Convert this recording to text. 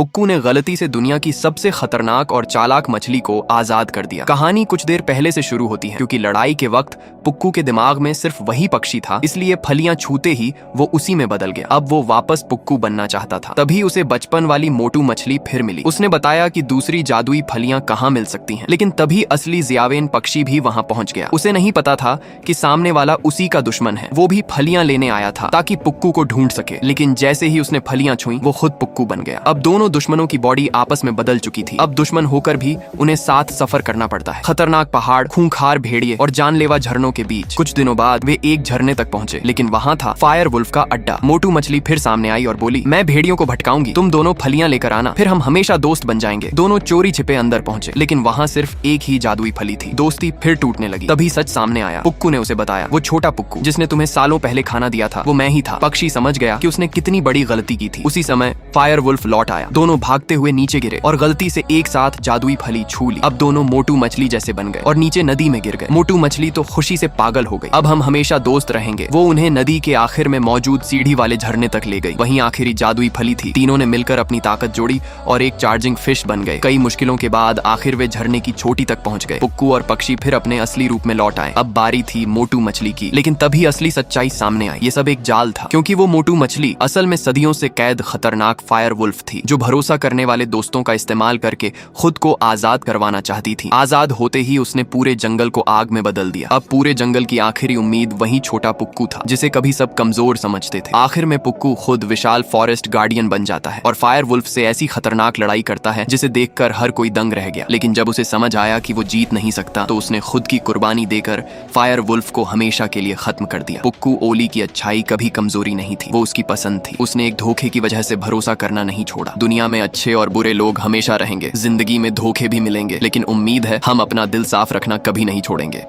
पुक्कू ने गलती से दुनिया की सबसे खतरनाक और चालाक मछली को आजाद कर दिया। कहानी कुछ देर पहले से शुरू होती है, क्योंकि लड़ाई के वक्त पुक्कू के दिमाग में सिर्फ वही पक्षी था, इसलिए फलियां छूते ही वो उसी में बदल गया। अब वो वापस पुक्कू बनना चाहता था। तभी उसे बचपन वाली मोटू मछली फिर मिली। उसने बताया कि दूसरी जादुई फलियां कहाँ मिल सकती हैं, लेकिन तभी असली जियावेन पक्षी भी वहां पहुंच गया। उसे नहीं पता था कि सामने वाला उसी का दुश्मन है। वो भी फलियां लेने आया था ताकि पुक्कू को ढूंढ सके, लेकिन जैसे ही उसने फलियां छुई वो खुद पुक्कू बन गया। अब दोनों दुश्मनों की बॉडी आपस में बदल चुकी थी। अब दुश्मन होकर भी उन्हें साथ सफर करना पड़ता है। खतरनाक पहाड़, खूंखार भेड़िए और जानलेवा झरनों के बीच। कुछ दिनों बाद वे एक झरने तक पहुंचे, लेकिन वहां था फायर वुल्फ का अड्डा। मोटू मछली फिर सामने आई और बोली, मैं भेड़ियों को भटकाऊंगी, तुम दोनों फलियां लेकर आना, फिर हम हमेशा दोस्त बन जाएंगे। दोनों चोरी छिपे अंदर पहुंचे, लेकिन वहां सिर्फ एक ही जादुई फली थी। दोस्ती फिर टूटने लगी। तभी सच सामने आया। पुक्कू ने उसे बताया, वो छोटा पुक्कू जिसने तुम्हें सालों पहले खाना दिया था, वो मैं ही था। पक्षी समझ गया कि उसने कितनी बड़ी गलती की थी। उसी समय फायर वुल्फ लौट आया। दोनों भागते हुए नीचे गिरे और गलती से एक साथ जादुई फली छू ली। अब दोनों मोटू मछली जैसे बन गए और नीचे नदी में गिर गए। मोटू मछली तो खुशी से पागल हो गई। अब हम हमेशा दोस्त रहेंगे। वो उन्हें नदी के आखिर में मौजूद सीढ़ी वाले झरने तक ले गई। वहीं आखिरी जादुई फली थी। तीनों ने मिलकर अपनी ताकत जोड़ी और एक चार्जिंग फिश बन गए। कई मुश्किलों के बाद आखिर वे झरने की चोटी तक पहुंच गए। पुक्कू और पक्षी फिर अपने असली रूप में लौट आए। अब बारी थी मोटू मछली की, लेकिन तभी असली सच्चाई सामने आई। ये सब एक जाल था, क्योंकि वो मोटू मछली असल में सदियों से कैद खतरनाक फायर वुल्फ थी, जो भरोसा करने वाले दोस्तों का इस्तेमाल करके खुद को आजाद करवाना चाहती थी। आजाद होते ही उसने पूरे जंगल को आग में बदल दिया। अब पूरे जंगल की आखिरी उम्मीद वही छोटा पुक्कू था, जिसे कभी सब कमजोर समझते थे। आखिर में पुक्कू खुद विशाल फॉरेस्ट गार्डियन बन जाता है और फायर वुल्फ से ऐसी खतरनाक लड़ाई करता है जिसे देखकर हर कोई दंग रह गया। लेकिन जब उसे समझ आया कि वो जीत नहीं सकता, तो उसने खुद की कुर्बानी देकर फायर वुल्फ को हमेशा के लिए खत्म कर दिया। पुक्कू ओली की अच्छाई कभी कमजोरी नहीं थी, वो उसकी पसंद थी। उसने एक धोखे की वजह से भरोसा करना नहीं छोड़ा। दुनिया में अच्छे और बुरे लोग हमेशा रहेंगे, जिंदगी में धोखे भी मिलेंगे, लेकिन उम्मीद है हम अपना दिल साफ रखना कभी नहीं छोड़ेंगे।